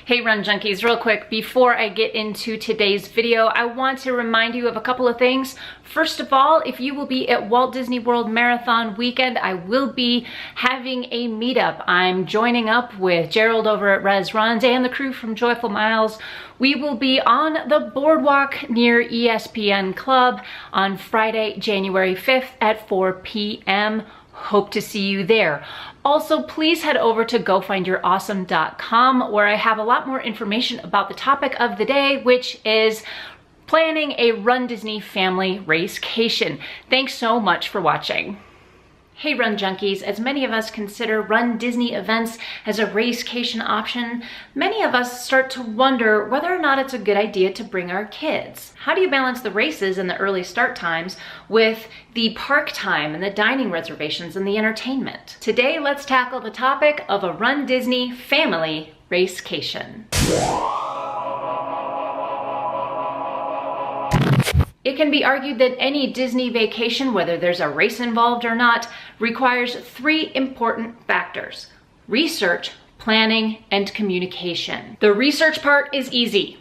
Hey Run Junkies, real quick, before I get into today's video, I want to remind you of a couple of things. First of all, if you will be at Walt Disney World Marathon weekend, I will be having a meetup. I'm joining up with Gerald over at Res Runs and the crew from Joyful Miles. We will be on the boardwalk near ESPN Club on Friday, January 5th at 4 p.m. Hope to see you there. Also, please head over to gofindyourawesome.com where I have a lot more information about the topic of the day, which is planning a Run Disney family racecation. Thanks so much for watching. Hey Run Junkies, as many of us consider Run Disney events as a racecation option, many of us start to wonder whether or not it's a good idea to bring our kids. How do you balance the races and the early start times with the park time and the dining reservations and the entertainment? Today, let's tackle the topic of a Run Disney family racecation. It can be argued that any Disney vacation, whether there's a race involved or not, requires three important factors: research, planning, and communication. The research part is easy.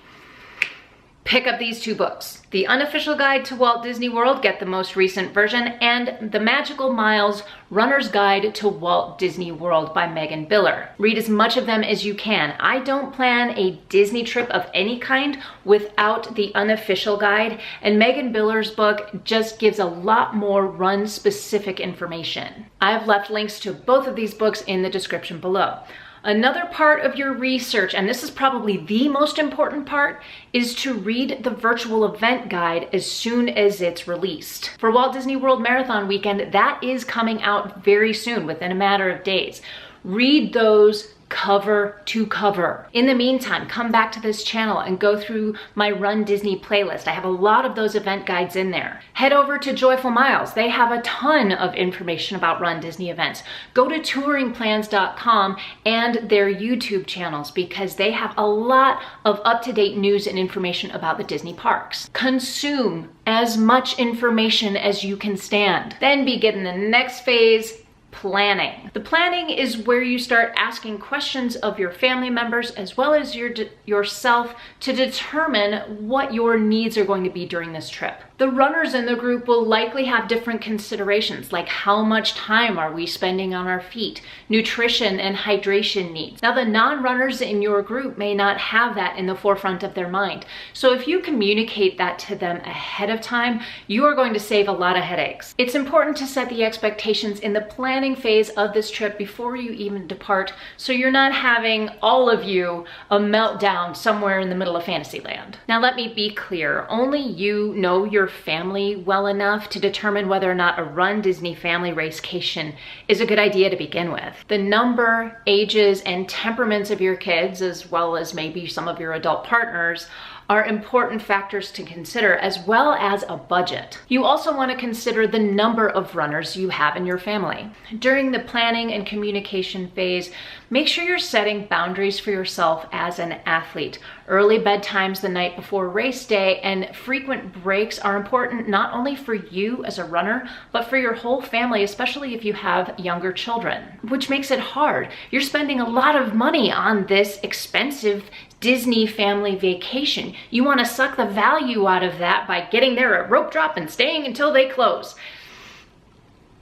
Pick up these two books, The Unofficial Guide to Walt Disney World, get the most recent version, and The Magical Miles Runner's Guide to Walt Disney World by Megan Biller. Read as much of them as you can. I don't plan a Disney trip of any kind without The Unofficial Guide, and Megan Biller's book just gives a lot more run-specific information. I've left links to both of these books in the description below. Another part of your research, and this is probably the most important part, is to read the virtual event guide as soon as it's released. For Walt Disney World Marathon weekend, that is coming out very soon, within a matter of days. Read those cover to cover. In the meantime, come back to this channel and go through my Run Disney playlist. I have a lot of those event guides in there. Head over to Joyful Miles. They have a ton of information about Run Disney events. Go to touringplans.com and their YouTube channels because they have a lot of up-to-date news and information about the Disney parks. Consume as much information as you can stand. Then begin the next phase, planning. The planning is where you start asking questions of your family members as well as yourself to determine what your needs are going to be during this trip. The runners in the group will likely have different considerations, like how much time are we spending on our feet, nutrition and hydration needs. Now, the non-runners in your group may not have that in the forefront of their mind. So if you communicate that to them ahead of time, you are going to save a lot of headaches. It's important to set the expectations in the planning phase of this trip before you even depart, so you're not having all of you a meltdown somewhere in the middle of Fantasyland. Now, let me be clear. Only you know your family well enough to determine whether or not a Run Disney family racecation is a good idea to begin with. The number, ages, and temperaments of your kids, as well as maybe some of your adult partners, are important factors to consider, as well as a budget. You also want to consider the number of runners you have in your family. During the planning and communication phase, make sure you're setting boundaries for yourself as an athlete. Early bedtimes the night before race day and frequent breaks are important not only for you as a runner, but for your whole family, especially if you have younger children, which makes it hard. You're spending a lot of money on this expensive Disney family vacation. You want to suck the value out of that by getting there at rope drop and staying until they close.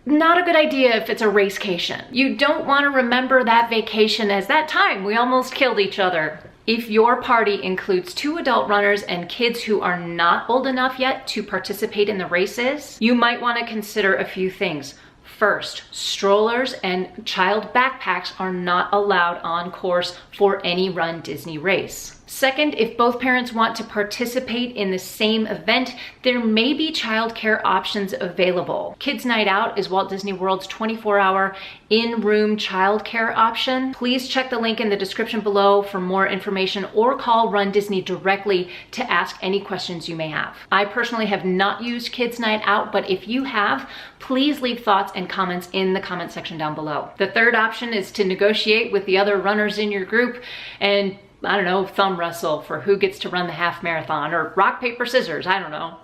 Not a good idea if it's a racecation. You don't want to remember that vacation as that time we almost killed each other. If your party includes 2 adult runners and kids who are not old enough yet to participate in the races, you might want to consider a few things. First, strollers and child backpacks are not allowed on course for any Run Disney race. Second, if both parents want to participate in the same event, there may be childcare options available. Kids Night Out is Walt Disney World's 24-hour in-room childcare option. Please check the link in the description below for more information or call Run Disney directly to ask any questions you may have. I personally have not used Kids Night Out, but if you have, please leave thoughts and comments in the comment section down below. The third option is to negotiate with the other runners in your group and I don't know, thumb wrestle for who gets to run the half marathon, or rock, paper, scissors, I don't know.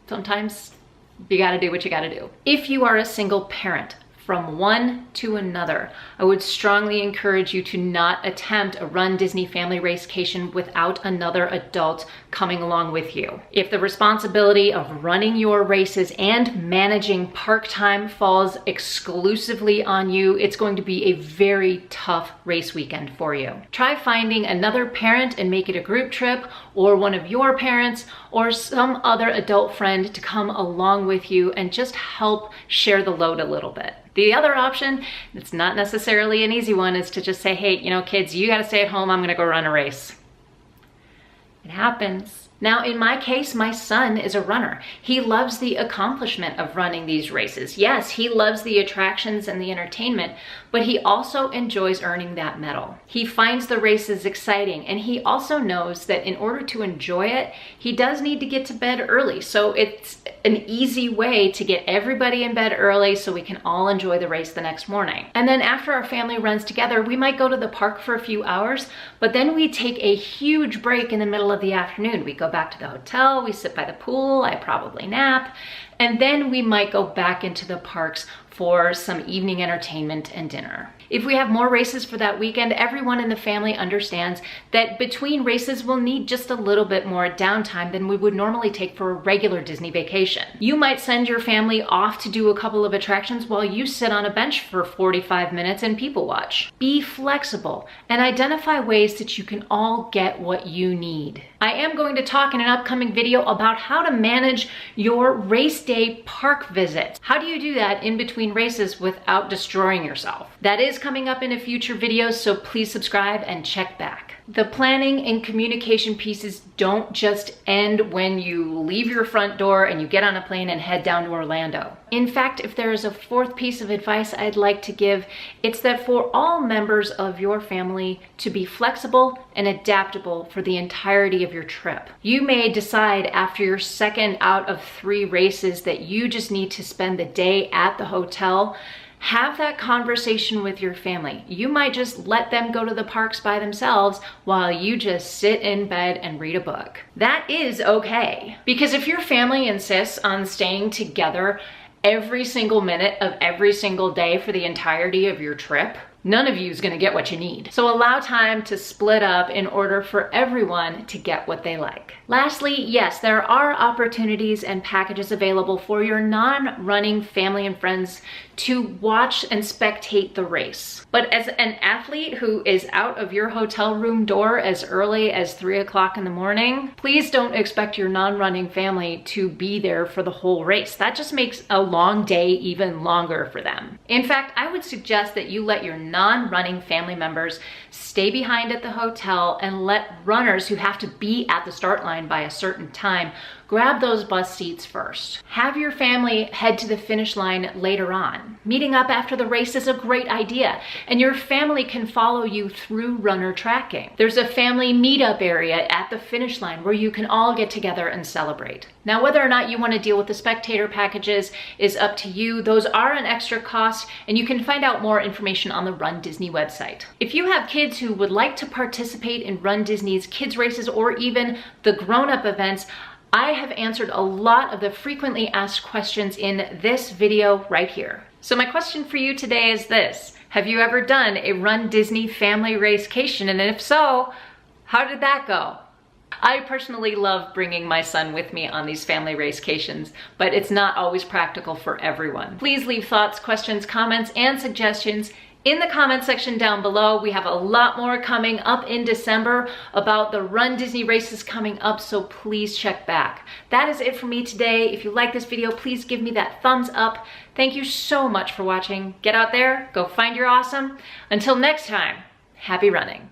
Sometimes you gotta do what you gotta do. If you are a single parent, from one to another. I would strongly encourage you to not attempt a Rundisney family racecation without another adult coming along with you. If the responsibility of running your races and managing park time falls exclusively on you, it's going to be a very tough race weekend for you. Try finding another parent and make it a group trip, or one of your parents or some other adult friend to come along with you and just help share the load a little bit. The other option, it's not necessarily an easy one, is to just say, hey, you know, kids, you gotta stay at home, I'm gonna go run a race. It happens. Now, in my case, my son is a runner. He loves the accomplishment of running these races. Yes, he loves the attractions and the entertainment, but he also enjoys earning that medal. He finds the races exciting, and he also knows that in order to enjoy it, he does need to get to bed early. So it's an easy way to get everybody in bed early so we can all enjoy the race the next morning. And then after our family runs together, we might go to the park for a few hours, but then we take a huge break in the middle of the afternoon. We go back to the hotel, we sit by the pool, I probably nap, and then we might go back into the parks for some evening entertainment and dinner. If we have more races for that weekend, everyone in the family understands that between races we'll need just a little bit more downtime than we would normally take for a regular Disney vacation. You might send your family off to do a couple of attractions while you sit on a bench for 45 minutes and people watch. Be flexible and identify ways that you can all get what you need. I am going to talk in an upcoming video about how to manage your race day park visits. How do you do that in between races without destroying yourself? That is coming up in a future video, so please subscribe and check back. The planning and communication pieces don't just end when you leave your front door and you get on a plane and head down to Orlando. In fact, if there is a fourth piece of advice I'd like to give, it's that for all members of your family to be flexible and adaptable for the entirety of your trip. You may decide after your second out of 3 races that you just need to spend the day at the hotel. Have that conversation with your family. You might just let them go to the parks by themselves while you just sit in bed and read a book. That is okay. Because if your family insists on staying together every single minute of every single day for the entirety of your trip, none of you is going to get what you need. So allow time to split up in order for everyone to get what they like. Lastly, yes, there are opportunities and packages available for your non-running family and friends to watch and spectate the race. But as an athlete who is out of your hotel room door as early as 3 o'clock in the morning, please don't expect your non-running family to be there for the whole race. That just makes a long day even longer for them. In fact, I would suggest that you let your non-running family members stay behind at the hotel and let runners who have to be at the start line by a certain time grab those bus seats first. Have your family head to the finish line later on. Meeting up after the race is a great idea, and your family can follow you through runner tracking. There's a family meetup area at the finish line where you can all get together and celebrate. Now, whether or not you want to deal with the spectator packages is up to you. Those are an extra cost, and you can find out more information on the Rundisney website. If you have kids who would like to participate in Rundisney's kids races or even the grown-up events, I have answered a lot of the frequently asked questions in this video right here. So my question for you today is this: have you ever done a Rundisney family racecation? And if so, how did that go? I personally love bringing my son with me on these family racecations, but it's not always practical for everyone. Please leave thoughts, questions, comments, and suggestions in the comment section down below. We have a lot more coming up in December about the Rundisney races coming up, so please check back. That is it for me today. If you like this video, please give me that thumbs up. Thank you so much for watching. Get out there, go find your awesome. Until next time, happy running.